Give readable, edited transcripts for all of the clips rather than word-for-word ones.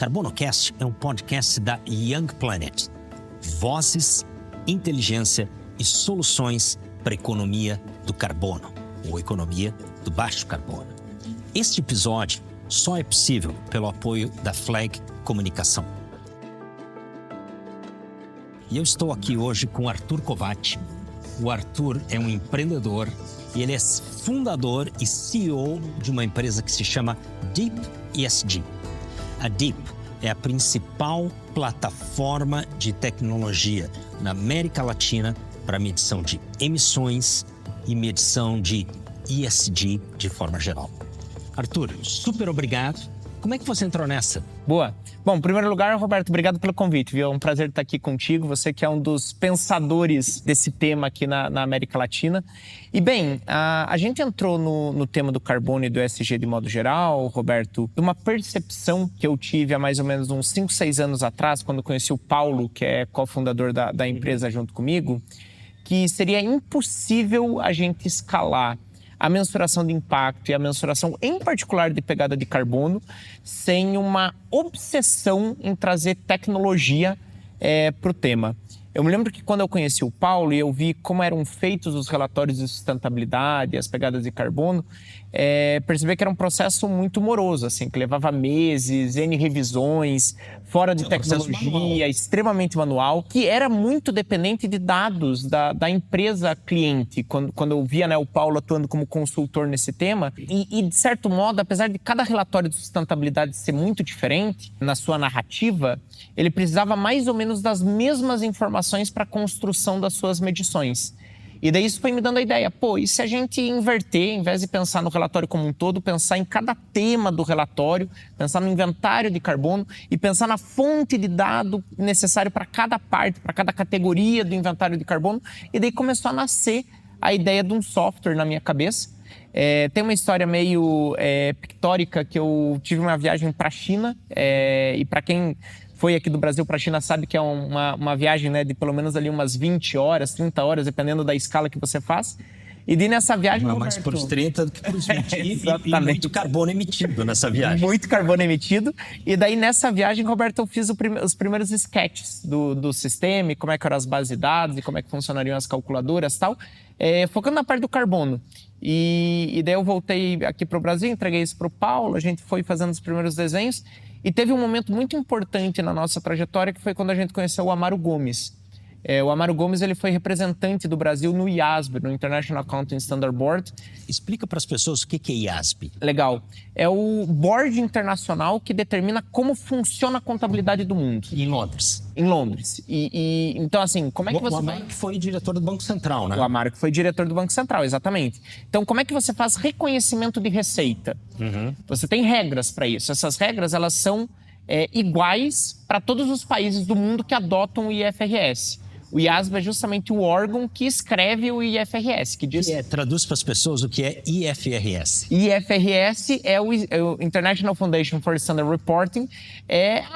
CarbonoCast é um podcast da Young Planet. Vozes, inteligência e soluções para a economia do carbono, ou economia do baixo carbono. Este episódio só é possível pelo apoio da Flag Comunicação. E eu estou aqui hoje com Arthur Kovács. O Arthur é um empreendedor e ele é fundador e CEO de uma empresa que se chama Deep ESG. A Deep é a principal plataforma de tecnologia na América Latina para medição de emissões e medição de ESG de forma geral. Arthur, super obrigado. Como é que você entrou nessa? Boa. Bom, em primeiro lugar, Roberto, obrigado pelo convite, viu? É um prazer estar aqui contigo, você que é um dos pensadores desse tema aqui na América Latina. E bem, a gente entrou no tema do carbono e do ESG de modo geral, Roberto, de uma percepção que eu tive há mais ou menos uns 5, 6 anos atrás, quando conheci o Paulo, que é cofundador da empresa junto comigo, que seria impossível a gente escalar a mensuração de impacto e a mensuração, em particular, de pegada de carbono, sem uma obsessão em trazer tecnologia para o tema. Eu me lembro que quando eu conheci o Paulo e eu vi como eram feitos os relatórios de sustentabilidade, as pegadas de carbono, percebi que era um processo muito moroso, assim, que levava meses, N revisões, fora de tecnologia, extremamente manual, que era muito dependente de dados da empresa cliente, quando eu via, né, o Paulo atuando como consultor nesse tema. E, de certo modo, apesar de cada relatório de sustentabilidade ser muito diferente na sua narrativa, ele precisava mais ou menos das mesmas informações para a construção das suas medições. E daí isso foi me dando a ideia, e se a gente inverter, em vez de pensar no relatório como um todo, pensar em cada tema do relatório, pensar no inventário de carbono e pensar na fonte de dado necessário para cada parte, para cada categoria do inventário de carbono. E daí começou a nascer a ideia de um software na minha cabeça. Tem uma história meio pictórica que eu tive uma viagem para a China e para quem foi aqui do Brasil para a China sabe que é uma viagem, né, de pelo menos ali umas 20 horas, 30 horas, dependendo da escala que você faz. E daí nessa viagem... Mais por os 30 do que por os 20. E muito carbono emitido nessa viagem. Muito carbono emitido. E daí nessa viagem, Roberto, eu fiz os primeiros sketches do sistema, como é que eram as bases de dados e como é que funcionariam as calculadoras e tal, focando na parte do carbono. E daí eu voltei aqui para o Brasil, entreguei isso para o Paulo, a gente foi fazendo os primeiros desenhos. E teve um momento muito importante na nossa trajetória, que foi quando a gente conheceu o Amaro Gomes. O Amaro Gomes ele foi representante do Brasil no IASB, no International Accounting Standard Board. Explica para as pessoas o que é IASB. Legal. É o board internacional que determina como funciona a contabilidade do mundo. Em Londres. Em Londres. Então, assim, como é que você... O Amaro que foi diretor do Banco Central, né? O Amaro que foi diretor do Banco Central, exatamente. Então, como é que você faz reconhecimento de receita? Você tem regras para isso. Essas regras, elas são iguais para todos os países do mundo que adotam o IFRS. O IASB é justamente o órgão que escreve o IFRS, que diz... Traduz para as pessoas o que é IFRS. IFRS é o International Foundation for Standard Reporting,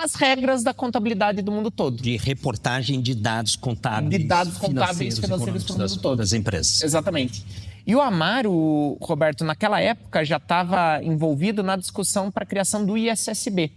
as regras da contabilidade do mundo todo. De reportagem de dados contábeis. De dados contábeis financeiros para o mundo todo. Das empresas. Exatamente. E o Amaro, Roberto, naquela época já estava envolvido na discussão para a criação do ISSB,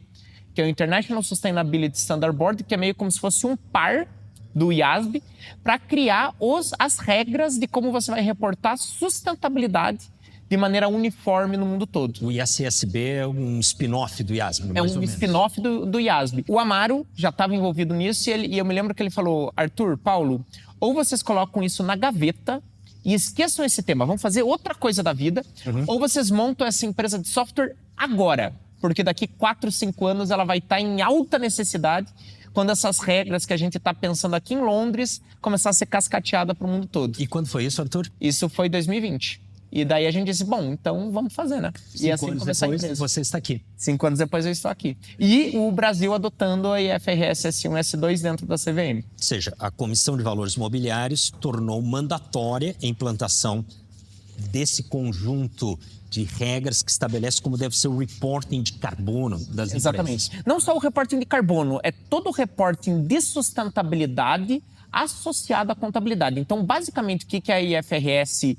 que é o International Sustainability Standard Board, que é meio como se fosse um par do IASB, para criar as regras de como você vai reportar sustentabilidade de maneira uniforme no mundo todo. O ISSB é um spin-off do IASB, É um spin-off do IASB. O Amaro já estava envolvido nisso e eu me lembro que ele falou, Arthur, Paulo, ou vocês colocam isso na gaveta e esqueçam esse tema, vão fazer outra coisa da vida, ou vocês montam essa empresa de software agora, porque daqui 4, 5 anos ela vai estar em alta necessidade quando essas regras que a gente está pensando aqui em Londres começar a ser cascateada para o mundo todo. E quando foi isso, Arthur? Isso foi em 2020. E daí a gente disse, bom, então vamos fazer, né? 5 anos depois, você está aqui. 5 anos depois eu estou aqui. E o Brasil adotando a IFRS S1 e S2 dentro da CVM. Ou seja, a Comissão de Valores Mobiliários tornou mandatória a implantação desse conjunto de regras que estabelece como deve ser o reporting de carbono das empresas. Exatamente. Não só o reporting de carbono, é todo o reporting de sustentabilidade associado à contabilidade. Então, basicamente, o que a IFRS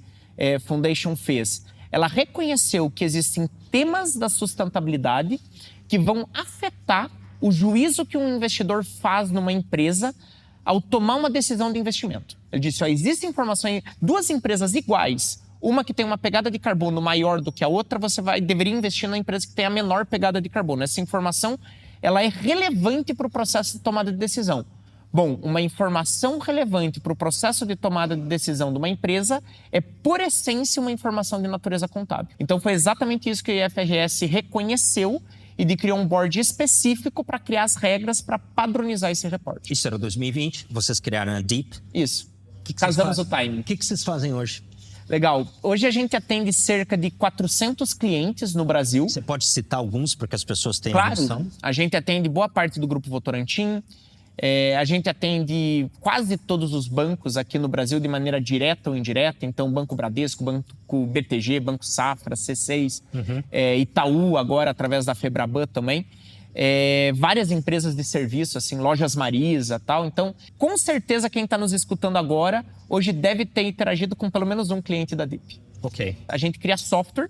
Foundation fez? Ela reconheceu que existem temas da sustentabilidade que vão afetar o juízo que um investidor faz numa empresa ao tomar uma decisão de investimento. Ele disse, existem informações, duas empresas iguais, uma que tem uma pegada de carbono maior do que a outra, você deveria investir na empresa que tem a menor pegada de carbono. Essa informação, ela é relevante para o processo de tomada de decisão. Bom, uma informação relevante para o processo de tomada de decisão de uma empresa é, por essência, uma informação de natureza contábil. Então, foi exatamente isso que o IFRS reconheceu e criou um board específico para criar as regras para padronizar esse reporte. Isso era 2020, vocês criaram a Deep. Isso. Casamos o timing. O que vocês fazem hoje? Legal. Hoje a gente atende cerca de 400 clientes no Brasil. Você pode citar alguns para que as pessoas tenham noção? Claro. A gente atende boa parte do Grupo Votorantim. A gente atende quase todos os bancos aqui no Brasil de maneira direta ou indireta. Então, Banco Bradesco, Banco BTG, Banco Safra, C6, Itaú agora através da Febraban também. Várias empresas de serviço, assim, Lojas Marisa e tal. Então, com certeza quem está nos escutando agora, hoje deve ter interagido com pelo menos um cliente da Deep. Ok. A gente cria software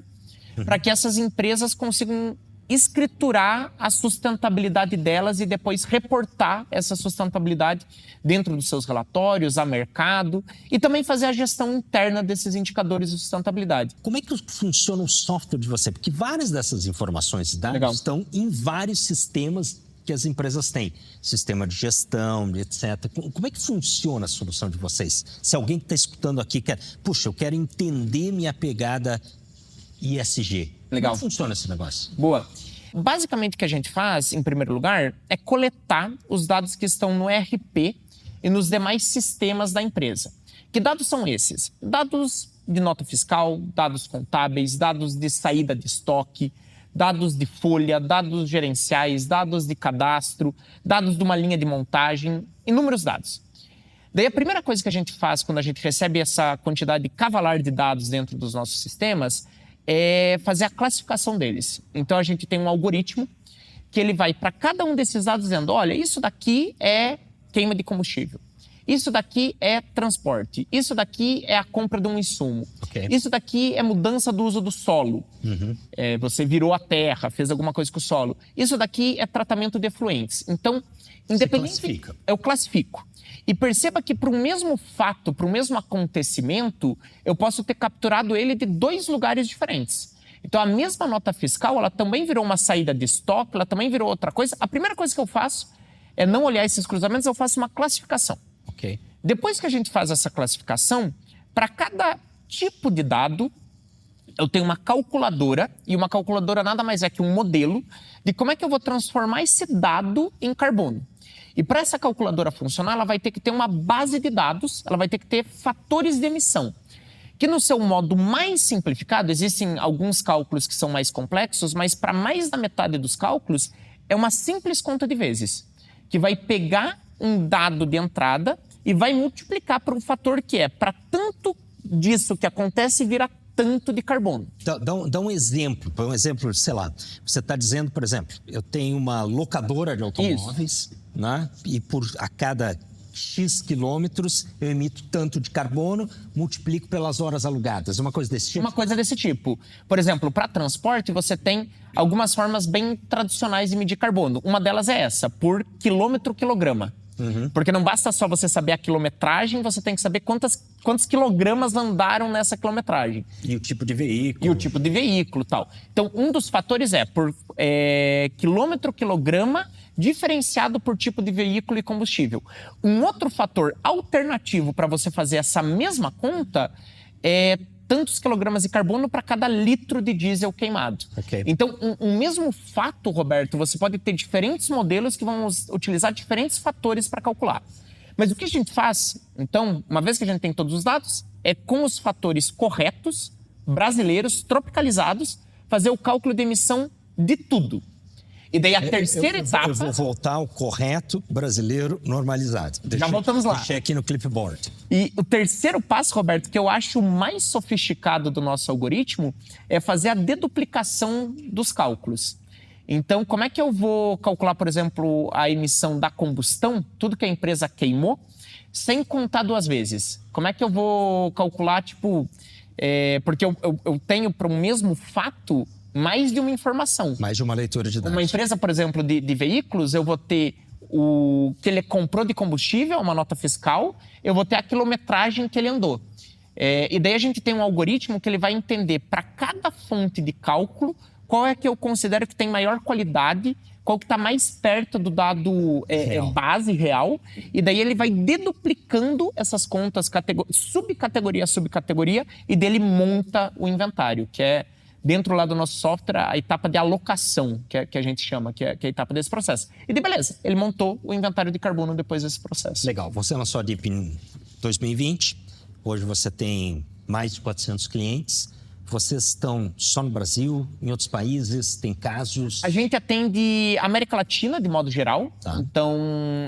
para que essas empresas consigam escriturar a sustentabilidade delas e depois reportar essa sustentabilidade dentro dos seus relatórios, a mercado, e também fazer a gestão interna desses indicadores de sustentabilidade. Como é que funciona o software de você? Porque várias dessas informações e dados estão em vários sistemas que as empresas têm. Sistema de gestão, etc. Como é que funciona a solução de vocês? Se alguém que está escutando aqui quer, puxa, eu quero entender minha pegada ESG. Legal. Como funciona esse negócio? Boa. Basicamente o que a gente faz, em primeiro lugar, é coletar os dados que estão no ERP e nos demais sistemas da empresa. Que dados são esses? Dados de nota fiscal, dados contábeis, dados de saída de estoque, dados de folha, dados gerenciais, dados de cadastro, dados de uma linha de montagem, inúmeros dados. Daí a primeira coisa que a gente faz quando a gente recebe essa quantidade cavalar de dados dentro dos nossos sistemas é fazer a classificação deles. Então, a gente tem um algoritmo que ele vai para cada um desses dados dizendo, olha, isso daqui é queima de combustível, isso daqui é transporte, isso daqui é a compra de um insumo, isso daqui é mudança do uso do solo, você virou a terra, fez alguma coisa com o solo, isso daqui é tratamento de efluentes. Então, independente, eu classifico. E perceba que para o mesmo fato, para o mesmo acontecimento, eu posso ter capturado ele de dois lugares diferentes. Então, a mesma nota fiscal, ela também virou uma saída de estoque, ela também virou outra coisa. A primeira coisa que eu faço é não olhar esses cruzamentos, eu faço uma classificação. Depois que a gente faz essa classificação, para cada tipo de dado, eu tenho uma calculadora, e uma calculadora nada mais é que um modelo de como é que eu vou transformar esse dado em carbono. E para essa calculadora funcionar, ela vai ter que ter uma base de dados, ela vai ter que ter fatores de emissão. Que no seu modo mais simplificado, existem alguns cálculos que são mais complexos, mas para mais da metade dos cálculos, é uma simples conta de vezes, que vai pegar um dado de entrada e vai multiplicar por um fator que é para tanto disso que acontece virar tanto de carbono. Dá um exemplo. Por um exemplo, sei lá, você está dizendo, por exemplo, eu tenho uma locadora de automóveis, né? E a cada X quilômetros eu emito tanto de carbono, multiplico pelas horas alugadas. Uma coisa desse tipo? Uma coisa desse tipo. Por exemplo, para transporte, você tem algumas formas bem tradicionais de medir carbono. Uma delas é essa, por quilômetro-quilograma. Porque não basta só você saber a quilometragem, você tem que saber quantos quilogramas andaram nessa quilometragem. E o tipo de veículo. E o tipo de veículo e tal. Então, um dos fatores é por quilômetro-quilograma diferenciado por tipo de veículo e combustível. Um outro fator alternativo para você fazer essa mesma conta é tantos quilogramas de carbono para cada litro de diesel queimado. Então, um mesmo fato, Roberto, você pode ter diferentes modelos que vão utilizar diferentes fatores para calcular. Mas o que a gente faz, então, uma vez que a gente tem todos os dados, é com os fatores corretos, brasileiros, tropicalizados, fazer o cálculo de emissão de tudo. E daí a terceira etapa... Eu vou voltar ao correto brasileiro normalizado. Já voltamos lá. Deixei aqui no clipboard. E o terceiro passo, Roberto, que eu acho mais sofisticado do nosso algoritmo, é fazer a deduplicação dos cálculos. Então, como é que eu vou calcular, por exemplo, a emissão da combustão, tudo que a empresa queimou, sem contar duas vezes? Como é que eu vou calcular, tipo... porque eu tenho para o mesmo fato mais de uma informação. Mais de uma leitura de dados. Uma empresa, por exemplo, de veículos, eu vou ter o que ele comprou de combustível, uma nota fiscal, eu vou ter a quilometragem que ele andou. E daí a gente tem um algoritmo que ele vai entender para cada fonte de cálculo qual é que eu considero que tem maior qualidade, qual que está mais perto do dado base real, e daí ele vai deduplicando essas contas subcategoria a subcategoria, e dele monta o inventário, que é, dentro lá do nosso software, a etapa de alocação, que a gente chama, que é a etapa desse processo. E daí, beleza, ele montou o inventário de carbono depois desse processo. Legal. Você lançou a DIP em 2020, hoje você tem mais de 400 clientes. Vocês estão só no Brasil, em outros países, tem casos? A gente atende a América Latina, de modo geral. Tá. Então,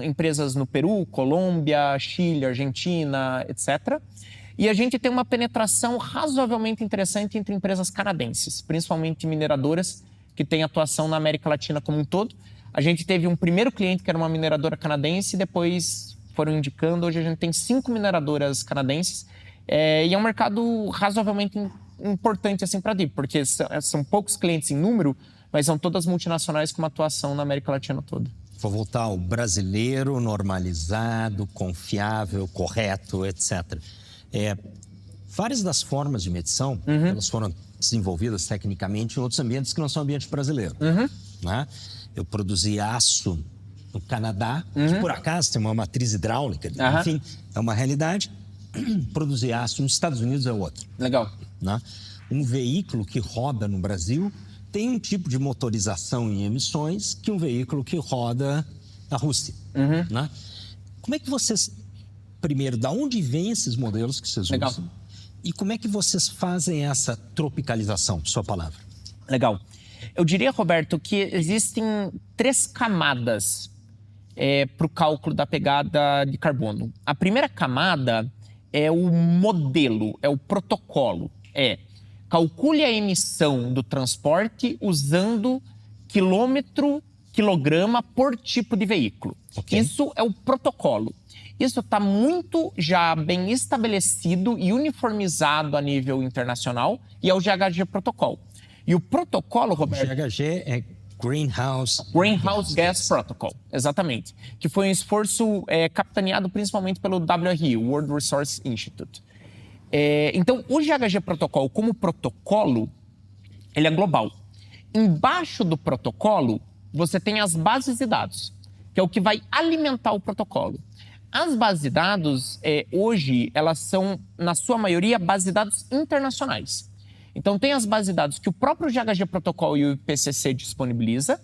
empresas no Peru, Colômbia, Chile, Argentina, etc. E a gente tem uma penetração razoavelmente interessante entre empresas canadenses, principalmente mineradoras, que têm atuação na América Latina como um todo. A gente teve um primeiro cliente que era uma mineradora canadense, depois foram indicando. Hoje a gente tem 5 mineradoras canadenses. E é um mercado razoavelmente importante assim, para a DIP, porque são poucos clientes em número, mas são todas multinacionais com uma atuação na América Latina toda. Vou voltar ao brasileiro, normalizado, confiável, correto, etc. Várias das formas de medição, elas foram desenvolvidas tecnicamente em outros ambientes que não são ambiente brasileiro. Né? Eu produzi aço no Canadá, que por acaso tem uma matriz hidráulica, enfim, é uma realidade. Produzir aço nos Estados Unidos é outro. Legal. Né? Um veículo que roda no Brasil tem um tipo de motorização e emissões que um veículo que roda na Rússia. Né? Como é que vocês... Primeiro, de onde vêm esses modelos que vocês usam? E como é que vocês fazem essa tropicalização, sua palavra? Legal. Eu diria, Roberto, que existem 3 camadas para o cálculo da pegada de carbono. A primeira camada é o modelo, é o protocolo. Calcule a emissão do transporte usando quilograma por tipo de veículo. Okay. Isso é o protocolo. Isso está muito já bem estabelecido e uniformizado a nível internacional, e é o GHG Protocol. E o protocolo, Roberto... O GHG é Greenhouse Gas Protocol, exatamente. Que foi um esforço capitaneado principalmente pelo WRI, o World Resources Institute. Então, o GHG Protocol, como protocolo, ele é global. Embaixo do protocolo, você tem as bases de dados, que é o que vai alimentar o protocolo. As bases de dados, hoje, elas são, na sua maioria, bases de dados internacionais. Então, tem as bases de dados que o próprio GHG Protocol e o IPCC disponibiliza,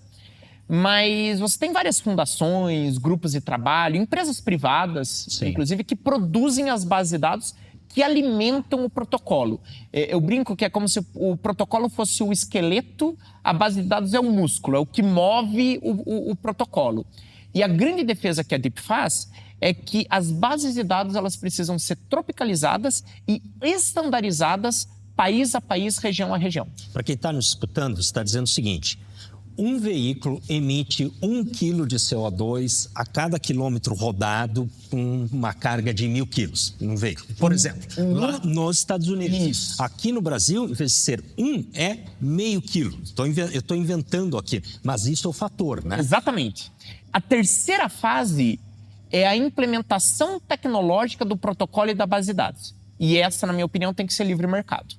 mas você tem várias fundações, grupos de trabalho, empresas privadas, sim, inclusive, que produzem as bases de dados que alimentam o protocolo. Eu brinco que é como se o protocolo fosse o esqueleto, a base de dados é o músculo, é o que move o protocolo. E a grande defesa que a DIP faz é que as bases de dados elas precisam ser tropicalizadas e estandarizadas país a país, região a região. Para quem está nos escutando, está dizendo o seguinte: um veículo emite 1 quilo de CO2 a cada quilômetro rodado com uma carga de 1.000 quilos em um veículo. Por exemplo, lá nos Estados Unidos. Isso. Aqui no Brasil, em vez de ser 1, é meio quilo. Eu estou inventando aqui, mas isso é o fator, né? Exatamente. A terceira fase é a implementação tecnológica do protocolo e da base de dados. E essa, na minha opinião, tem que ser livre mercado.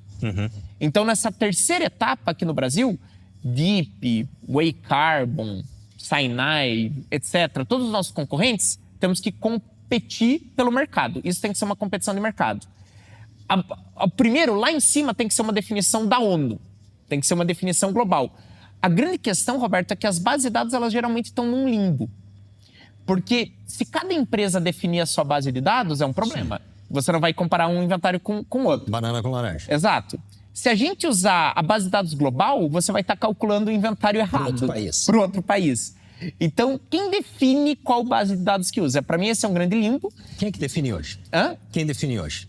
Então, nessa terceira etapa aqui no Brasil, DIP, Way Carbon, Sinai, etc., todos os nossos concorrentes, temos que competir pelo mercado. Isso tem que ser uma competição de mercado. Primeiro, lá em cima, tem que ser uma definição da ONU. Tem que ser uma definição global. A grande questão, Roberto, é que as bases de dados, elas geralmente estão num limbo. Porque se cada empresa definir a sua base de dados, é um problema. Sim. Você não vai comparar um inventário com outro. Banana com laranja. Exato. Se a gente usar a base de dados global, você vai estar calculando o inventário errado. Para outro país. Então, quem define qual base de dados que usa? Para mim, esse é um grande limbo. Quem é que define hoje? Quem define hoje?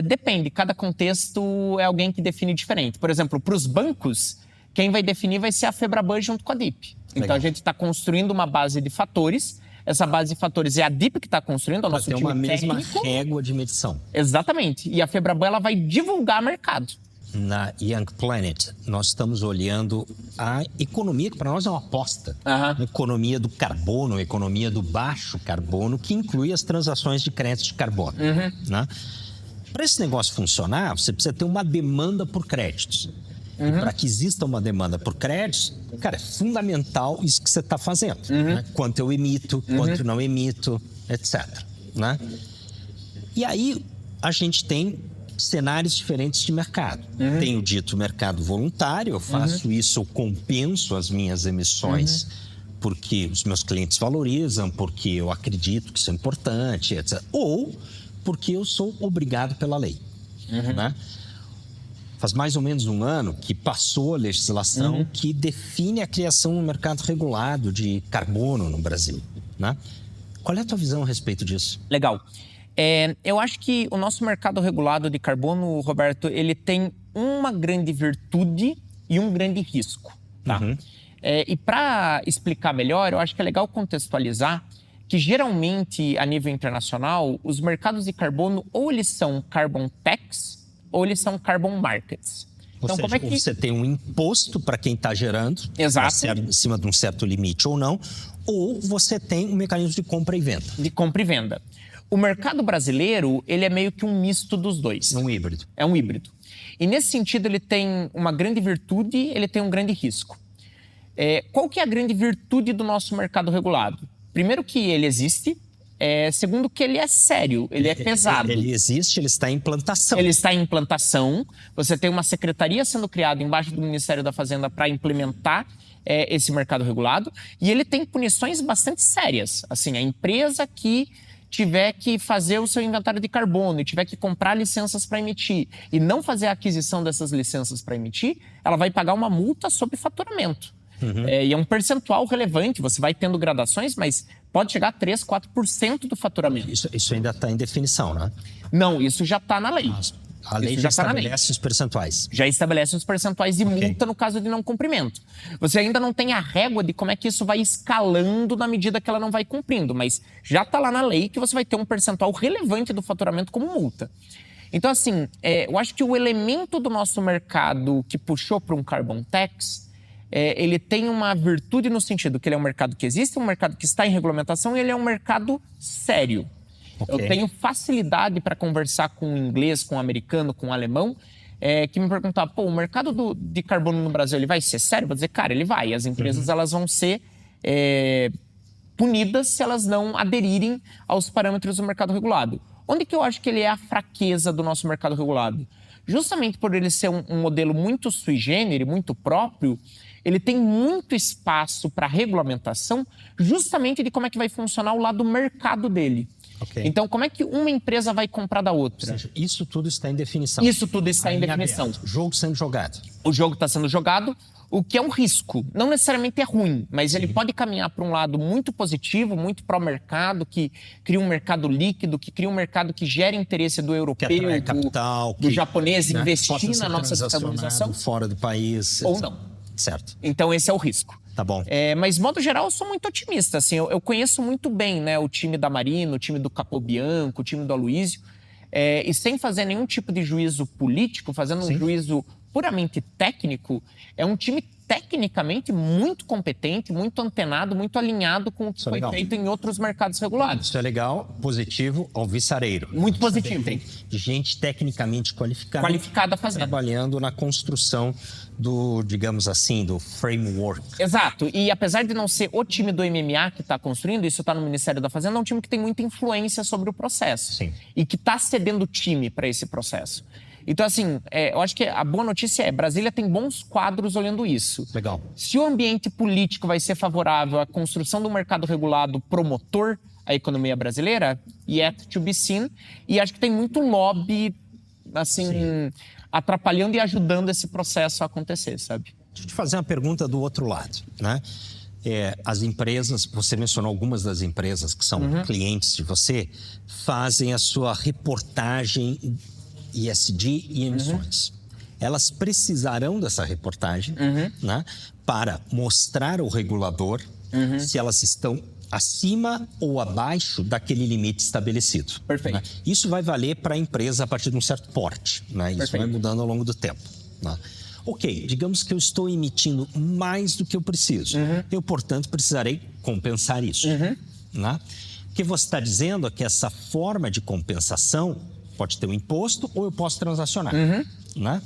Depende. Cada contexto é alguém que define diferente. Por exemplo, para os bancos, quem vai definir vai ser a Febraban junto com a DIP. Legal. Então, a gente está construindo uma base de fatores. Essa base de fatores é a DIP que está construindo, o nosso time técnico. Uma mesma régua de medição. Exatamente. E a Febraban ela vai divulgar mercado. na Young Planet, nós estamos olhando a economia, que para nós é uma aposta. A economia do carbono, a economia do baixo carbono, que inclui as transações de crédito de carbono. Né? Para esse negócio funcionar, você precisa ter uma demanda por créditos. Para que exista uma demanda por créditos, cara, é fundamental isso que você está fazendo. Né? Quanto eu emito, quanto não emito, etc. Né? E aí, a gente tem cenários diferentes de mercado. Tenho dito mercado voluntário, eu faço isso, eu compenso as minhas emissões porque os meus clientes valorizam, porque eu acredito que isso é importante, etc. Ou porque eu sou obrigado pela lei. Né? Faz mais ou menos um ano que passou a legislação que define a criação de um mercado regulado de carbono no Brasil. Né? Qual é a tua visão a respeito disso? Legal. Eu acho que o nosso mercado regulado de carbono, Roberto, ele tem uma grande virtude e um grande risco. Tá? E para explicar melhor, eu acho que é legal contextualizar que geralmente, a nível internacional, os mercados de carbono ou eles são carbon tax ou eles são carbon markets. Então, como é que você tem um imposto para quem está gerando, acima de um certo limite ou não, ou você tem um mecanismo de compra e venda. De compra e venda. O mercado brasileiro, ele é meio que um misto dos dois. É um híbrido. É um híbrido. E nesse sentido, ele tem uma grande virtude, ele tem um grande risco. Qual que é a grande virtude do nosso mercado regulado? Primeiro que ele existe, segundo que ele é sério, ele é pesado. Ele existe, ele está em implantação. Ele está em implantação. Você tem uma secretaria sendo criada embaixo do Ministério da Fazenda para implementar esse mercado regulado. E ele tem punições bastante sérias. Assim, a empresa que tiver que fazer o seu inventário de carbono e tiver que comprar licenças para emitir e não fazer a aquisição dessas licenças para emitir, ela vai pagar uma multa sobre faturamento. E é um percentual relevante, você vai tendo gradações, mas pode chegar a 3%, 4% do faturamento. Isso ainda está em definição, né? Não, isso já está na lei. A lei já estabelece os percentuais. Já estabelece os percentuais de multa no caso de não cumprimento. Você ainda não tem a régua de como é que isso vai escalando na medida que ela não vai cumprindo, mas já está lá na lei que você vai ter um percentual relevante do faturamento como multa. Então, assim, eu acho que o elemento do nosso mercado que puxou para um carbon tax, ele tem uma virtude no sentido que ele é um mercado que existe, um mercado que está em regulamentação e ele é um mercado sério. Eu tenho facilidade para conversar com o inglês, com o americano, com o alemão, que me perguntam, o mercado de carbono no Brasil, ele vai ser sério? Eu vou dizer, cara, ele vai. As empresas elas vão ser punidas se elas não aderirem aos parâmetros do mercado regulado. Onde que eu acho que ele é a fraqueza do nosso mercado regulado? Justamente por ele ser um modelo muito sui generis, muito próprio, ele tem muito espaço para regulamentação justamente de como é que vai funcionar o lado do mercado dele. Então, como é que uma empresa vai comprar da outra? Ou seja, isso tudo está em definição. Isso tudo está em definição. Aberto. O jogo sendo jogado. O jogo está sendo jogado, o que é um risco. Não necessariamente é ruim, mas ele pode caminhar para um lado muito positivo, muito pró-mercado, que cria um mercado líquido, que cria um mercado que gera interesse do europeu, capital, do japonês investir na nossa descarbonização. Fora do país. Ou não. Certo. Então, esse é o risco. Tá bom. Mas, de modo geral, eu sou muito otimista. Assim, eu conheço muito bem, né, o time da Marina, o time do Capobianco, o time do Aloysio. E sem fazer nenhum tipo de juízo político, fazendo um juízo puramente técnico, é um time tecnicamente muito competente, muito antenado, muito alinhado com o que foi feito em outros mercados regulados. Isso é legal, positivo, alvissareiro. Muito positivo. Tem gente tecnicamente qualificada. Qualificada a fazer. Trabalhando na construção do, digamos assim, do framework. Exato. E apesar de não ser o time do MMA que está construindo, isso está no Ministério da Fazenda, é um time que tem muita influência sobre o processo. Sim. E que está cedendo time para esse processo. Então, assim, eu acho que a boa notícia é Brasília tem bons quadros olhando isso. Legal. Se o ambiente político vai ser favorável à construção do mercado regulado promotor à economia brasileira, yet to be seen. E acho que tem muito lobby, assim, atrapalhando e ajudando esse processo a acontecer, sabe? Deixa eu te fazer uma pergunta do outro lado, né? As empresas, você mencionou algumas das empresas que são clientes de você, fazem a sua reportagem ESG e emissões. Elas precisarão dessa reportagem, né, para mostrar ao regulador se elas estão acima ou abaixo daquele limite estabelecido. Perfeito. Né? Isso vai valer para a empresa a partir de um certo porte. Né? Isso vai mudando ao longo do tempo. Né? Ok, digamos que eu estou emitindo mais do que eu preciso. Eu, portanto, precisarei compensar isso. Né? O que você está dizendo é que essa forma de compensação pode ter um imposto ou eu posso transacionar. Né?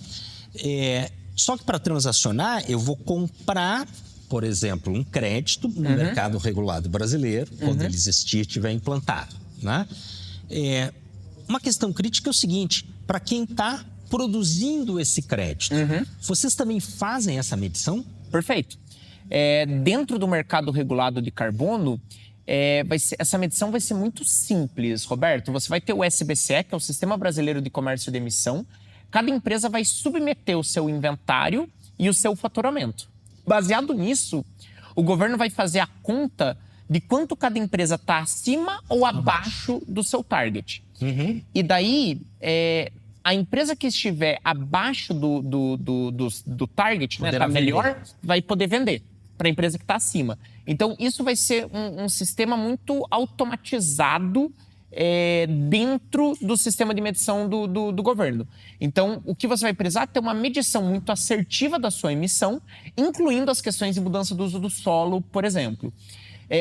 Só que para transacionar, eu vou comprar, por exemplo, um crédito no mercado regulado brasileiro, quando ele existir e estiver implantado. Né? Uma questão crítica é o seguinte, para quem está produzindo esse crédito, vocês também fazem essa medição? Perfeito. Dentro do mercado regulado de carbono, essa medição vai ser muito simples, Roberto. Você vai ter o SBCE, que é o Sistema Brasileiro de Comércio de Emissão. Cada empresa vai submeter o seu inventário e o seu faturamento. Baseado nisso, o governo vai fazer a conta de quanto cada empresa está acima ou abaixo do seu target. E daí, a empresa que estiver abaixo do target, né, tá melhor, vai poder vender para a empresa que está acima. Então, isso vai ser um sistema muito automatizado dentro do sistema de medição do governo. Então, o que você vai precisar é ter uma medição muito assertiva da sua emissão, incluindo as questões de mudança do uso do solo, por exemplo.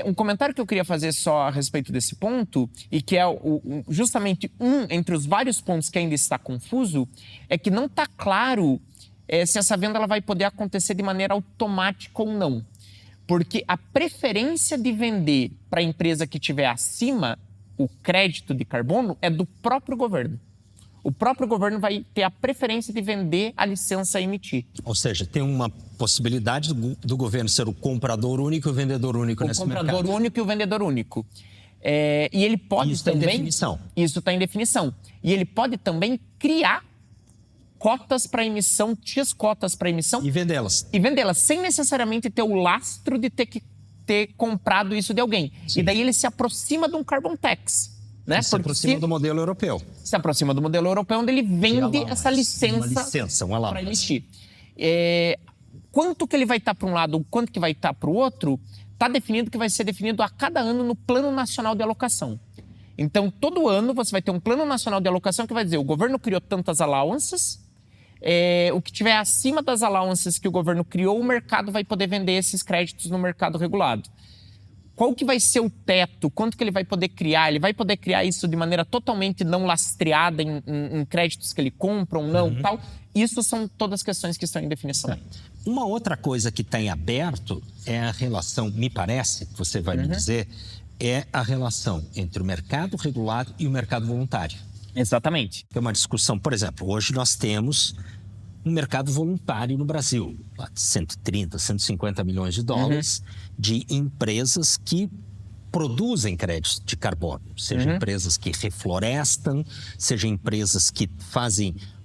Um comentário que eu queria fazer só a respeito desse ponto, e que é justamente entre os vários pontos que ainda está confuso, é que não está claro se essa venda ela vai poder acontecer de maneira automática ou não. Porque a preferência de vender para a empresa que estiver acima o crédito de carbono é do próprio governo. O próprio governo vai ter a preferência de vender a licença a emitir. Ou seja, tem uma possibilidade do governo ser o comprador único e o vendedor único nesse mercado. O comprador único e o vendedor único. E ele pode isso também... Isso está em definição. Isso está em definição. E ele pode também criar cotas para emissão, X cotas para emissão. E vendê-las. E vendê-las, sem necessariamente ter o lastro de ter comprado isso de alguém. Sim. E daí ele se aproxima de um carbon tax. Né? Se aproxima do modelo europeu. Se aproxima do modelo europeu, onde ele vende essa licença para emitir. Quanto que ele vai estar para um lado, quanto que vai estar para o outro, está definido que vai ser definido a cada ano no Plano Nacional de Alocação. Então, todo ano você vai ter um Plano Nacional de Alocação que vai dizer o governo criou tantas allowances, o que tiver acima das allowances que o governo criou, o mercado vai poder vender esses créditos no mercado regulado. Qual que vai ser o teto? Quanto que ele vai poder criar? Ele vai poder criar isso de maneira totalmente não lastreada em créditos que ele compra ou não, tal? Isso são todas questões que estão em definição. Uma outra coisa que está em aberto é a relação, me parece, que você vai me dizer, é a relação entre o mercado regulado e o mercado voluntário. Exatamente. É uma discussão, por exemplo, hoje nós temos um mercado voluntário no Brasil, 130, 150 milhões de dólares de empresas que produzem créditos de carbono, seja empresas que reflorestam, seja empresas que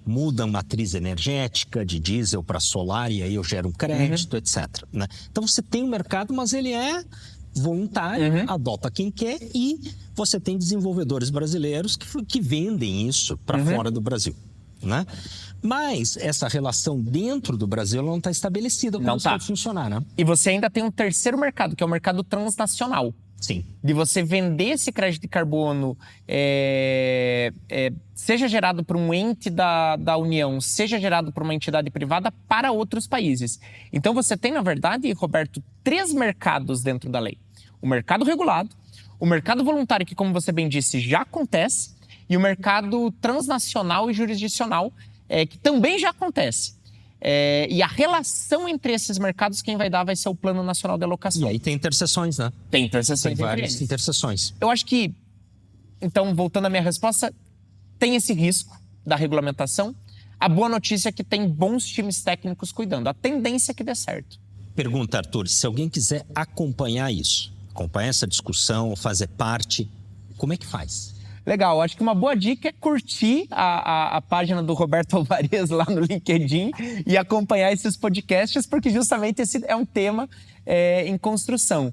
mudam matriz energética de diesel para solar e aí eu gero um crédito, etc. Né? Então você tem um mercado, mas ele é voluntário, adota quem quer e você tem desenvolvedores brasileiros que vendem isso para fora do Brasil. Né? Mas essa relação dentro do Brasil não está estabelecida como isso vai funcionar, né? E você ainda tem um terceiro mercado, que é o mercado transnacional. Sim. De você vender esse crédito de carbono, seja gerado por um ente da União, seja gerado por uma entidade privada para outros países. Então você tem, na verdade, Roberto, 3 mercados dentro da lei. O mercado regulado, o mercado voluntário, que como você bem disse, já acontece, e o mercado transnacional e jurisdicional, que também já acontece. E a relação entre esses mercados, quem vai dar vai ser o Plano Nacional de Alocação. E aí tem interseções, né? Tem interseções. Tem várias interseções. Eu acho que, então, voltando à minha resposta, tem esse risco da regulamentação. A boa notícia é que tem bons times técnicos cuidando. A tendência é que dê certo. Pergunta, Arthur, se alguém quiser acompanhar isso, acompanhar essa discussão, fazer parte, como é que faz? Legal, acho que uma boa dica é curtir a página do Roberto Alvarez lá no LinkedIn e acompanhar esses podcasts, porque justamente esse é um tema em construção.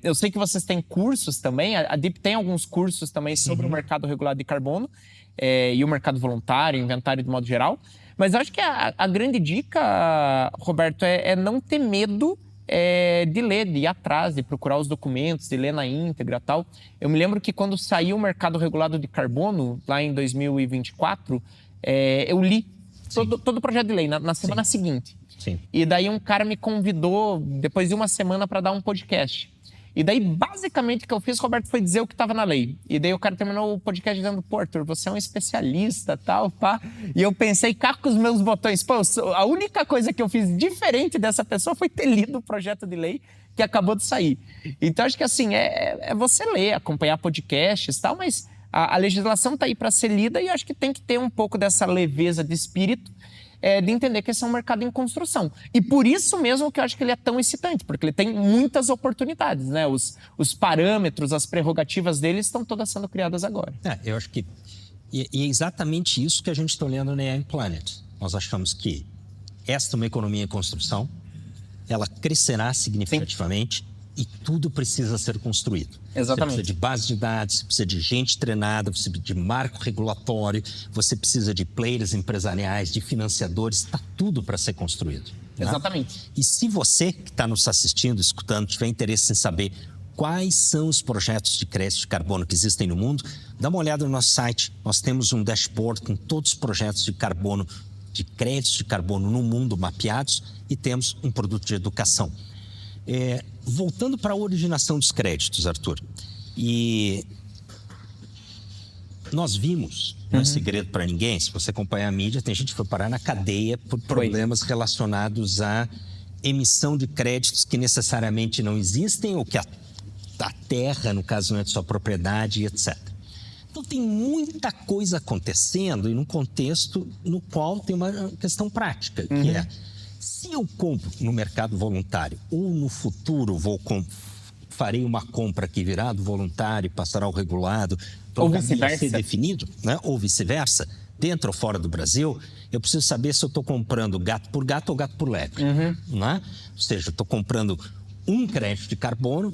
Eu sei que vocês têm cursos também, a DIP tem alguns cursos também sobre o mercado regulado de carbono e o mercado voluntário, inventário de modo geral, mas eu acho que a grande dica, Roberto, é não ter medo de ler, de ir atrás, de procurar os documentos, de ler na íntegra e tal. Eu me lembro que quando saiu o mercado regulado de carbono, lá em 2024, eu li todo o projeto de lei, na semana seguinte. Sim. E daí um cara me convidou, depois de uma semana, para dar um podcast. E daí, basicamente, o que eu fiz, Roberto, foi dizer o que estava na lei. E daí o cara terminou o podcast dizendo, pô, Arthur, você é um especialista, tal, pá. E eu pensei, cá com os meus botões. Pô, a única coisa que eu fiz diferente dessa pessoa foi ter lido o projeto de lei que acabou de sair. Então, acho que, assim, é você ler, acompanhar podcasts e tal, mas a legislação está aí para ser lida e acho que tem que ter um pouco dessa leveza de espírito, de entender que esse é um mercado em construção. E por isso mesmo que eu acho que ele é tão excitante, porque ele tem muitas oportunidades, né? Os parâmetros, as prerrogativas dele estão todas sendo criadas agora. Eu acho que e é exatamente isso que a gente está olhando na Young Planet. Nós achamos que esta é uma economia em construção, ela crescerá significativamente. Sim. E tudo precisa ser construído. Exatamente. Você precisa de base de dados, você precisa de gente treinada, você precisa de marco regulatório, você precisa de players empresariais, de financiadores, está tudo para ser construído. Exatamente. Né? E se você que está nos assistindo, escutando, tiver interesse em saber quais são os projetos de crédito de carbono que existem no mundo, dá uma olhada no nosso site. Nós temos um dashboard com todos os projetos de carbono, de créditos de carbono no mundo mapeados e temos um produto de educação. Voltando para a originação dos créditos, Arthur, e nós vimos, não é segredo para ninguém, se você acompanhar a mídia, tem gente que foi parar na cadeia por problemas relacionados à emissão de créditos que necessariamente não existem ou que a terra, no caso, não é de sua propriedade, etc. Então, tem muita coisa acontecendo e num contexto no qual tem uma questão prática, que é: se eu compro no mercado voluntário ou no futuro farei uma compra que virá do voluntário, passará ao regulado, ou vice-versa, ser definido, né? Ou vice-versa, dentro ou fora do Brasil, eu preciso saber se eu estou comprando gato por gato ou gato por lebre. Né? Ou seja, eu estou comprando um crédito de carbono,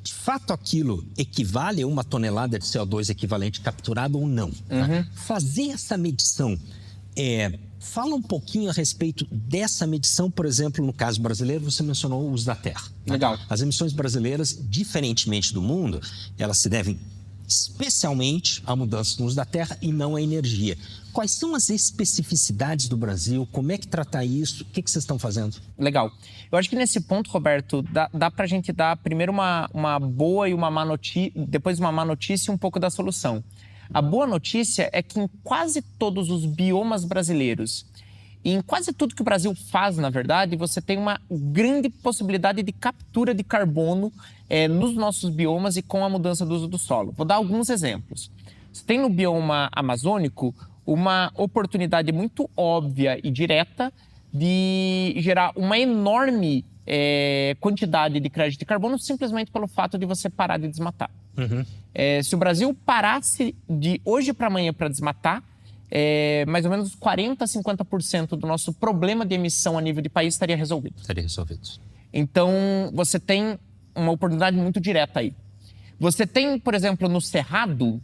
de fato aquilo equivale a 1 tonelada de CO2 equivalente capturado ou não. Né? Fazer essa medição fala um pouquinho a respeito dessa medição, por exemplo, no caso brasileiro, você mencionou o uso da terra. Né? Legal. As emissões brasileiras, diferentemente do mundo, elas se devem especialmente à mudança no uso da terra e não à energia. Quais são as especificidades do Brasil? Como é que tratar isso? O que vocês estão fazendo? Legal. Eu acho que nesse ponto, Roberto, dá para a gente dar primeiro uma boa e uma má notícia, depois uma má notícia e um pouco da solução. A boa notícia é que em quase todos os biomas brasileiros e em quase tudo que o Brasil faz, na verdade, você tem uma grande possibilidade de captura de carbono nos nossos biomas e com a mudança do uso do solo. Vou dar alguns exemplos. Você tem no bioma amazônico uma oportunidade muito óbvia e direta de gerar uma enorme quantidade de crédito de carbono simplesmente pelo fato de você parar de desmatar. Se o Brasil parasse de hoje para amanhã para desmatar, mais ou menos 40% a 50% do nosso problema de emissão a nível de país estaria resolvido. Estaria resolvido. Então, você tem uma oportunidade muito direta aí. Você tem, por exemplo, no Cerrado,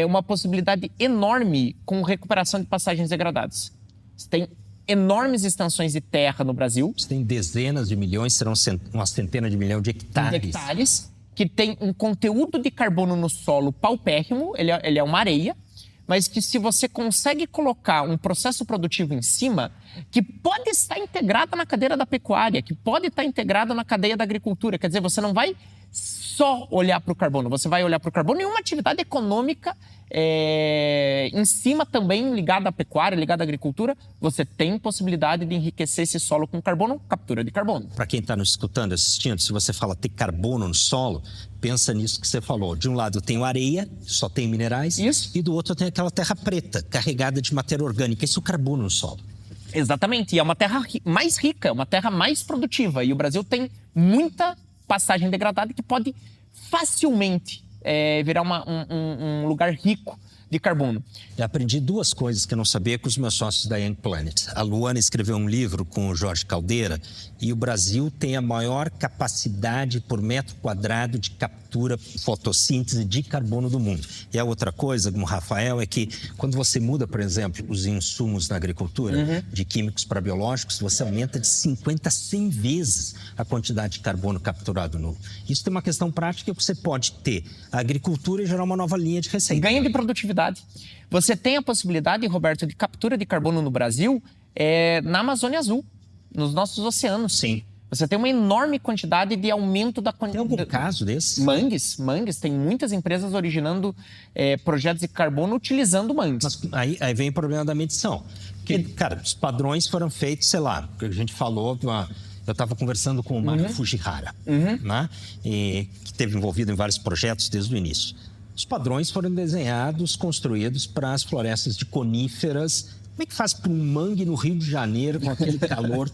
uma possibilidade enorme com recuperação de passagens degradadas. Você tem enormes extensões de terra no Brasil. Você tem dezenas de milhões, serão uma centena de milhão de hectares. Que tem um conteúdo de carbono no solo paupérrimo, ele é uma areia, mas que se você consegue colocar um processo produtivo em cima, que pode estar integrado na cadeia da pecuária, que pode estar integrado na cadeia da agricultura. Quer dizer, você não vai só olhar para o carbono, você vai olhar para o carbono em uma atividade econômica em cima também ligada à pecuária, ligada à agricultura. Você tem possibilidade de enriquecer esse solo com carbono, captura de carbono. Para quem está nos escutando, assistindo, se você fala ter carbono no solo, pensa nisso que você falou. De um lado eu tenho areia, só tem minerais. Isso. E do outro eu tenho aquela terra preta, carregada de matéria orgânica. Isso é o carbono no solo. Exatamente. E é uma terra mais rica, uma terra mais produtiva. E o Brasil tem muita passagem degradada que pode facilmente virar um lugar rico de carbono. Eu aprendi duas coisas que eu não sabia com os meus sócios da Young Planet. A Luana escreveu um livro com o Jorge Caldeira e o Brasil tem a maior capacidade por metro quadrado de captura, fotossíntese de carbono do mundo. E a outra coisa, como o Rafael, é que quando você muda, por exemplo, os insumos na agricultura, de químicos para biológicos, você aumenta de 50 a 100 vezes a quantidade de carbono capturado no. Isso tem uma questão prática que você pode ter a agricultura e gerar uma nova linha de receita. Ganho de produtividade. Você tem a possibilidade, Roberto, de captura de carbono no Brasil na Amazônia Azul, nos nossos oceanos. Sim. Você tem uma enorme quantidade de aumento da quantidade. Tem algum caso desse? Mangues. Tem muitas empresas originando projetos de carbono utilizando mangues. Mas aí vem o problema da medição. Porque, cara, os padrões foram feitos, sei lá, a gente falou, eu estava conversando com o Marco Fujihara, né? Que esteve envolvido em vários projetos desde o início. Os padrões foram desenhados, construídos para as florestas de coníferas. Como é que faz para um mangue no Rio de Janeiro com aquele calor?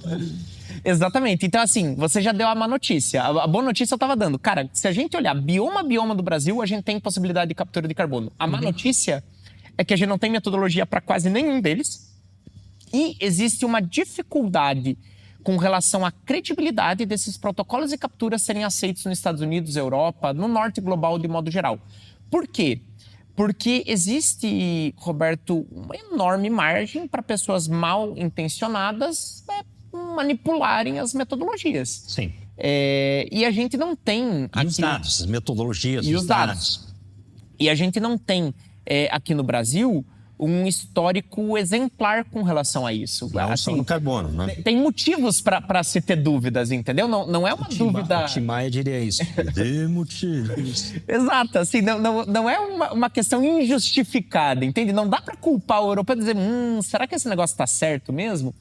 Exatamente. Então, assim, você já deu a má notícia. A boa notícia eu estava dando. Cara, se a gente olhar bioma a bioma do Brasil, a gente tem possibilidade de captura de carbono. A má notícia é que a gente não tem metodologia para quase nenhum deles. E existe uma dificuldade com relação à credibilidade desses protocolos de captura serem aceitos nos Estados Unidos, Europa, no norte global de modo geral. Por quê? Porque existe, Roberto, uma enorme margem para pessoas mal intencionadas manipularem as metodologias. Sim. E a gente não tem... E os dados, as metodologias, os dados. E a gente não tem aqui no Brasil um histórico exemplar com relação a isso. Não só no carbono, né? Tem motivos para se ter dúvidas, entendeu? Não é uma dúvida... O Tim Maia diria isso. Tem motivos. Exato, assim, não é uma questão injustificada, entende? Não dá para culpar o europeu e dizer, será que esse negócio está certo mesmo?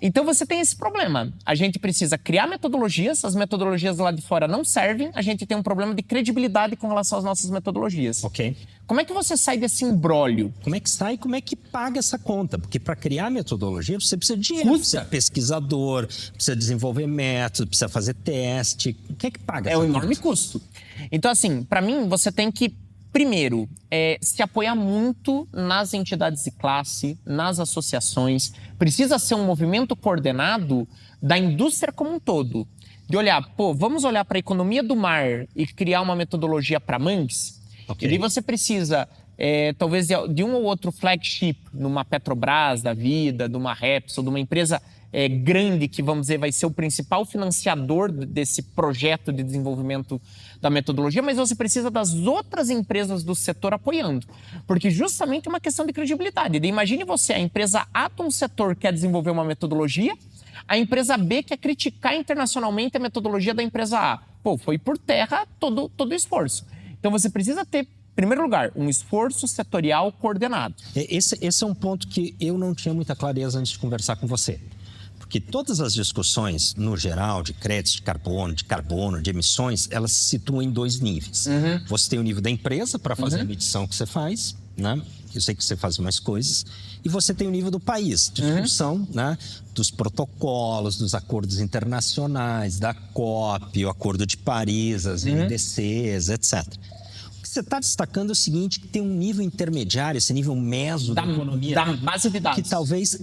Então você tem esse problema. A gente precisa criar metodologias, as metodologias lá de fora não servem, a gente tem um problema de credibilidade com relação às nossas metodologias. Ok. Como é que você sai desse imbróglio? Como é que sai e como é que paga essa conta? Porque para criar metodologia você precisa de dinheiro, precisa de pesquisador, precisa desenvolver método, precisa fazer teste. O que é que paga essa conta? É um enorme custo. Então, assim, para mim, você tem que primeiro, se apoiar muito nas entidades de classe, nas associações. Precisa ser um movimento coordenado da indústria como um todo. De olhar, vamos olhar para a economia do mar e criar uma metodologia para mangues? Okay. E daí você precisa, talvez, de um ou outro flagship numa Petrobras da vida, de uma Repsol, de uma empresa grande que, vamos dizer, vai ser o principal financiador desse projeto de desenvolvimento da metodologia, mas você precisa das outras empresas do setor apoiando, porque justamente é uma questão de credibilidade. Imagine você, a empresa A de um setor quer desenvolver uma metodologia, a empresa B quer criticar internacionalmente a metodologia da empresa A. Foi por terra todo o esforço. Então você precisa ter, em primeiro lugar, um esforço setorial coordenado. Esse é um ponto que eu não tinha muita clareza antes de conversar com você. Porque todas as discussões, no geral, de créditos de carbono, de emissões, elas se situam em dois níveis. Você tem o nível da empresa para fazer a medição que você faz, né? Eu sei que você faz mais coisas. E você tem o nível do país, de função, né? Dos protocolos, dos acordos internacionais, da COP, o Acordo de Paris, as NDCs, etc. Você está destacando o seguinte, que tem um nível intermediário, esse nível meso da economia, da base de dados,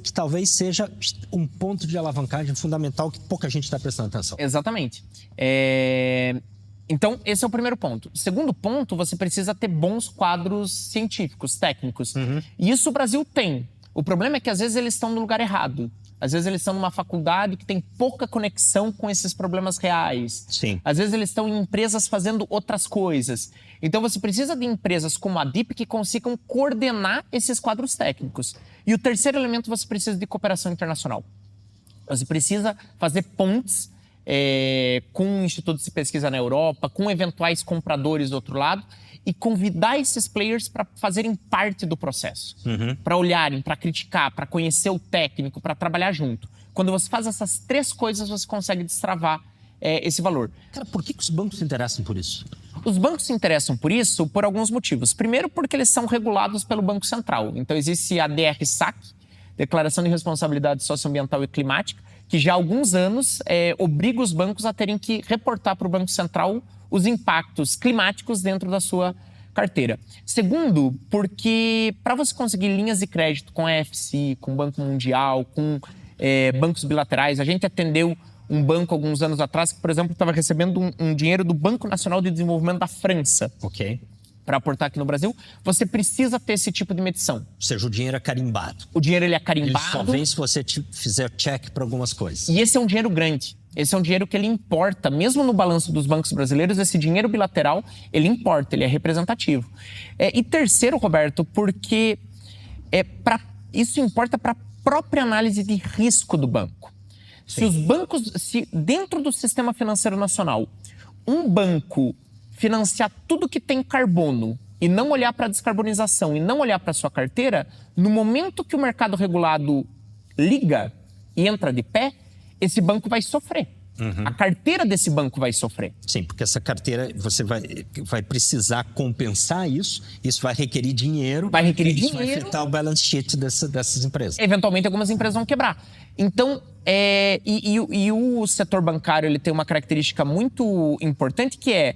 que talvez seja um ponto de alavancagem fundamental que pouca gente está prestando atenção. Exatamente. Então, esse é o primeiro ponto. Segundo ponto, você precisa ter bons quadros científicos, técnicos. E isso o Brasil tem. O problema é que, às vezes, eles estão no lugar errado. Às vezes eles estão numa faculdade que tem pouca conexão com esses problemas reais. Sim. Às vezes eles estão em empresas fazendo outras coisas. Então você precisa de empresas como a DIP que consigam coordenar esses quadros técnicos. E o terceiro elemento, você precisa de cooperação internacional. Você precisa fazer pontes com institutos de pesquisa na Europa, com eventuais compradores do outro lado, e convidar esses players para fazerem parte do processo, para olharem, para criticar, para conhecer o técnico, para trabalhar junto. Quando você faz essas três coisas, você consegue destravar esse valor. Cara, por que os bancos se interessam por isso? Os bancos se interessam por isso por alguns motivos. Primeiro, porque eles são regulados pelo Banco Central. Então, existe a DR-SAC, Declaração de Responsabilidade Socioambiental e Climática, que já há alguns anos obriga os bancos a terem que reportar para o Banco Central os impactos climáticos dentro da sua carteira. Segundo, porque para você conseguir linhas de crédito com a EFC, com o Banco Mundial, com bancos bilaterais, a gente atendeu um banco alguns anos atrás que, por exemplo, estava recebendo um dinheiro do Banco Nacional de Desenvolvimento da França. Ok. Para aportar aqui no Brasil, você precisa ter esse tipo de medição. Ou seja, o dinheiro é carimbado. O dinheiro ele é carimbado. Ele só vem se você fizer check para algumas coisas. E esse é um dinheiro grande. Esse é um dinheiro que ele importa. Mesmo no balanço dos bancos brasileiros, esse dinheiro bilateral, ele importa, ele é representativo. E terceiro, Roberto, porque isso importa para própria análise de risco do banco. Se os bancos, se dentro do sistema financeiro nacional, um banco financiar tudo que tem carbono e não olhar para a descarbonização e não olhar para a sua carteira, no momento que o mercado regulado liga e entra de pé, esse banco vai sofrer. A carteira desse banco vai sofrer. Sim, porque essa carteira, você vai precisar compensar isso vai requerir dinheiro. Vai requerir isso dinheiro. Vai afetar o balance sheet dessas empresas. Eventualmente, algumas empresas vão quebrar. Então, o setor bancário ele tem uma característica muito importante, que é,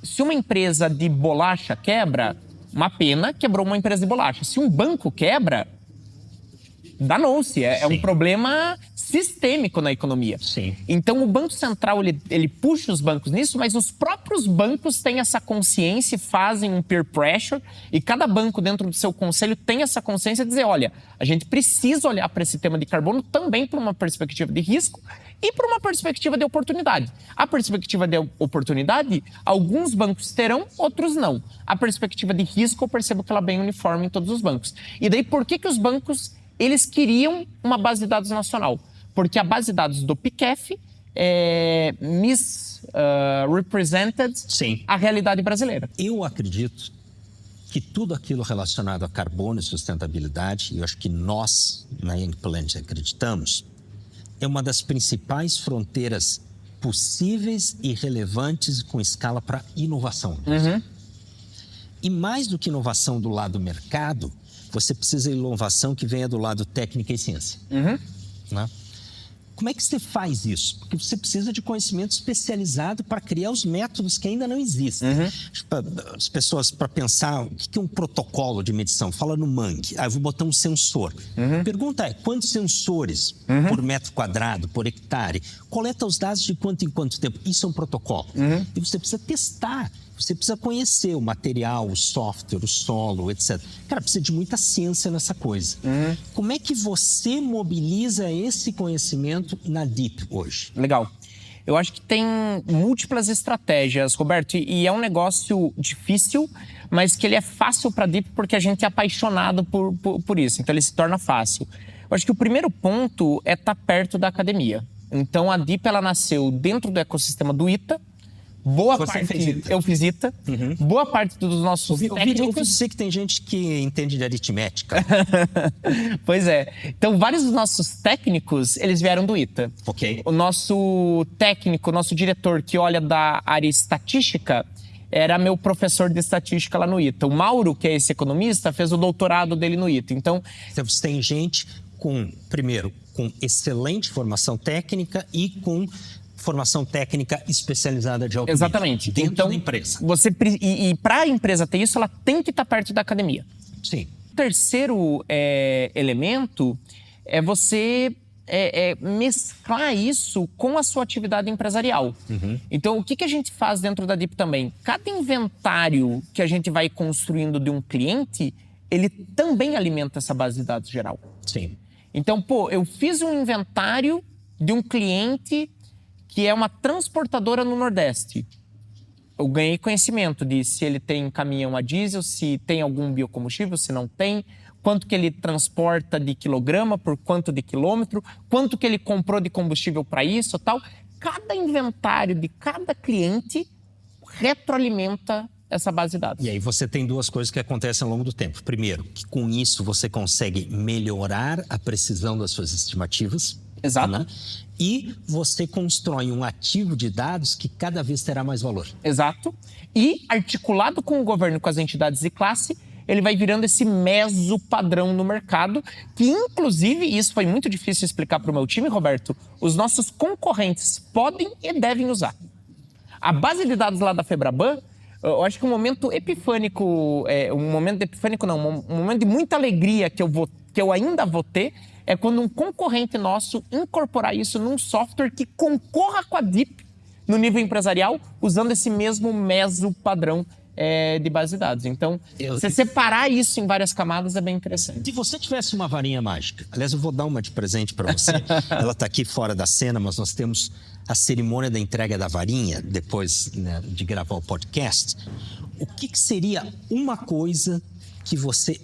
se uma empresa de bolacha quebra, uma pena, quebrou uma empresa de bolacha. Se um banco quebra, danou-se. É um problema sistêmico na economia. Sim. Então, o Banco Central, ele puxa os bancos nisso, mas os próprios bancos têm essa consciência e fazem um peer pressure, e cada banco dentro do seu conselho tem essa consciência de dizer, olha, a gente precisa olhar para esse tema de carbono também por uma perspectiva de risco e por uma perspectiva de oportunidade. A perspectiva de oportunidade, alguns bancos terão, outros não. A perspectiva de risco, eu percebo que ela é bem uniforme em todos os bancos. E daí, por que os bancos eles queriam uma base de dados nacional? Porque a base de dados do PICF misrepresented a realidade brasileira. Eu acredito que tudo aquilo relacionado a carbono e sustentabilidade, e eu acho que nós, na Young Planet, acreditamos, é uma das principais fronteiras possíveis e relevantes com escala para inovação. E mais do que inovação do lado do mercado, você precisa de inovação que venha do lado técnica e ciência. Né? Como é que você faz isso? Porque você precisa de conhecimento especializado para criar os métodos que ainda não existem. As pessoas, para pensar o que é um protocolo de medição, fala no Mangue. Eu vou botar um sensor. A pergunta é, quantos sensores por metro quadrado, por hectare? Coleta os dados de quanto em quanto tempo? Isso é um protocolo. E você precisa testar. Você precisa conhecer o material, o software, o solo, etc. Cara, precisa de muita ciência nessa coisa. Como é que você mobiliza esse conhecimento na DIP hoje? Legal. Eu acho que tem múltiplas estratégias, Roberto, e é um negócio difícil, mas que ele é fácil para a DIP porque a gente é apaixonado por isso, então ele se torna fácil. Eu acho que o primeiro ponto é estar perto da academia. Então a DIP ela nasceu dentro do ecossistema do ITA. Eu fiz ITA. Boa parte dos nossos técnicos... Eu sei que tem gente que entende de aritmética. Pois é. Então, vários dos nossos técnicos, eles vieram do ITA. Ok. O nosso técnico, o nosso diretor que olha da área estatística, era meu professor de estatística lá no ITA. O Mauro, que é esse economista, fez o doutorado dele no ITA. Então você tem gente com excelente formação técnica e com formação técnica especializada de alto nível. Exatamente. Dentro da empresa. E para a empresa ter isso, ela tem que estar perto da academia. Sim. O terceiro elemento é você mesclar isso com a sua atividade empresarial. Então, o que a gente faz dentro da DIP também? Cada inventário que a gente vai construindo de um cliente, ele também alimenta essa base de dados geral. Sim. Então, eu fiz um inventário de um cliente que é uma transportadora no Nordeste. Eu ganhei conhecimento de se ele tem caminhão a diesel, se tem algum biocombustível, se não tem, quanto que ele transporta de quilograma, por quanto de quilômetro, quanto que ele comprou de combustível para isso, tal. Cada inventário de cada cliente retroalimenta essa base de dados. E aí você tem duas coisas que acontecem ao longo do tempo. Primeiro, que com isso você consegue melhorar a precisão das suas estimativas. Exato. Né? E você constrói um ativo de dados que cada vez terá mais valor. Exato. E, articulado com o governo, com as entidades de classe, ele vai virando esse meso padrão no mercado, que, inclusive, e isso foi muito difícil explicar para o meu time, Roberto, os nossos concorrentes podem e devem usar. A base de dados lá da Febraban, eu acho que um momento epifânico, um momento de muita alegria que eu ainda vou ter, é quando um concorrente nosso incorporar isso num software que concorra com a DIP no nível empresarial, usando esse mesmo meso padrão de base de dados. Então, você separar isso em várias camadas é bem interessante. Se você tivesse uma varinha mágica, aliás, eu vou dar uma de presente para você. Ela está aqui fora da cena, mas nós temos a cerimônia da entrega da varinha, depois, né, de gravar o podcast. O que seria uma coisa que você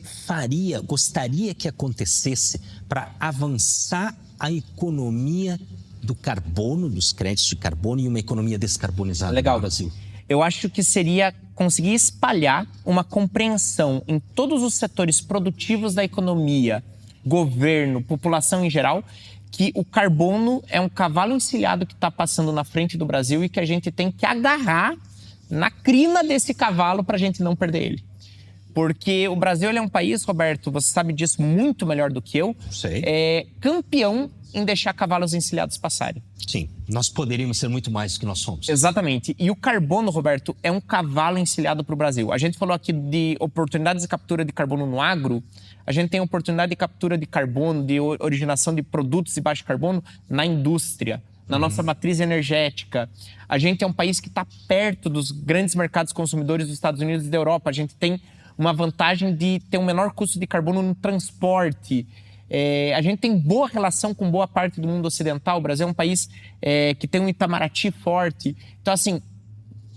gostaria que acontecesse para avançar a economia do carbono, dos créditos de carbono e uma economia descarbonizada no Brasil? Eu acho que seria conseguir espalhar uma compreensão em todos os setores produtivos da economia, governo, população em geral, que o carbono é um cavalo encilhado que está passando na frente do Brasil e que a gente tem que agarrar na crina desse cavalo para a gente não perder ele. Porque o Brasil ele é um país, Roberto, você sabe disso muito melhor do que eu, campeão em deixar cavalos encilhados passarem. Sim, nós poderíamos ser muito mais do que nós somos. Exatamente. E o carbono, Roberto, é um cavalo encilhado para o Brasil. A gente falou aqui de oportunidades de captura de carbono no agro, a gente tem oportunidade de captura de carbono, de originação de produtos de baixo carbono na indústria, na nossa matriz energética. A gente é um país que está perto dos grandes mercados consumidores dos Estados Unidos e da Europa. A gente tem uma vantagem de ter um menor custo de carbono no transporte. A gente tem boa relação com boa parte do mundo ocidental. O Brasil é um país que tem um Itamaraty forte. Então, assim,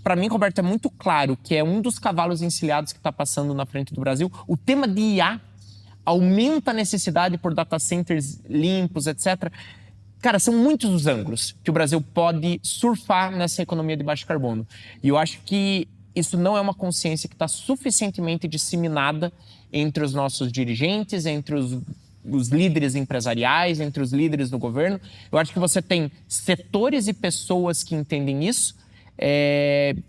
para mim, Roberto, é muito claro que é um dos cavalos encilhados que está passando na frente do Brasil. O tema de IA aumenta a necessidade por data centers limpos, etc. Cara, são muitos os ângulos que o Brasil pode surfar nessa economia de baixo carbono. E eu acho que isso não é uma consciência que está suficientemente disseminada entre os nossos dirigentes, entre os líderes empresariais, entre os líderes do governo. Eu acho que você tem setores e pessoas que entendem isso.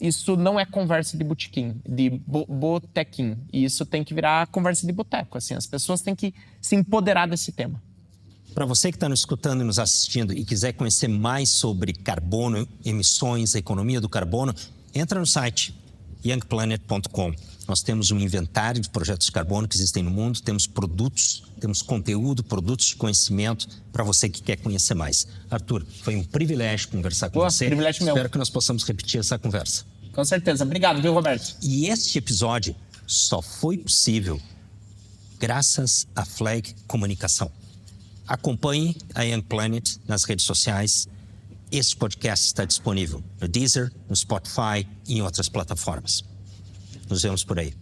Isso não é conversa de botequim, de botequim. E isso tem que virar conversa de boteco. Assim, as pessoas têm que se empoderar desse tema. Para você que está nos escutando e nos assistindo e quiser conhecer mais sobre carbono, emissões, a economia do carbono, entra no site youngplanet.com. Nós temos um inventário de projetos de carbono que existem no mundo, temos produtos, temos conteúdo, produtos de conhecimento para você que quer conhecer mais. Arthur, foi um privilégio conversar com você. Privilégio meu. Espero que nós possamos repetir essa conversa. Com certeza. Obrigado, viu, Roberto? E este episódio só foi possível graças à Flag Comunicação. Acompanhe a Young Planet nas redes sociais. Este podcast está disponível no Deezer, no Spotify e em outras plataformas. Nos vemos por aí.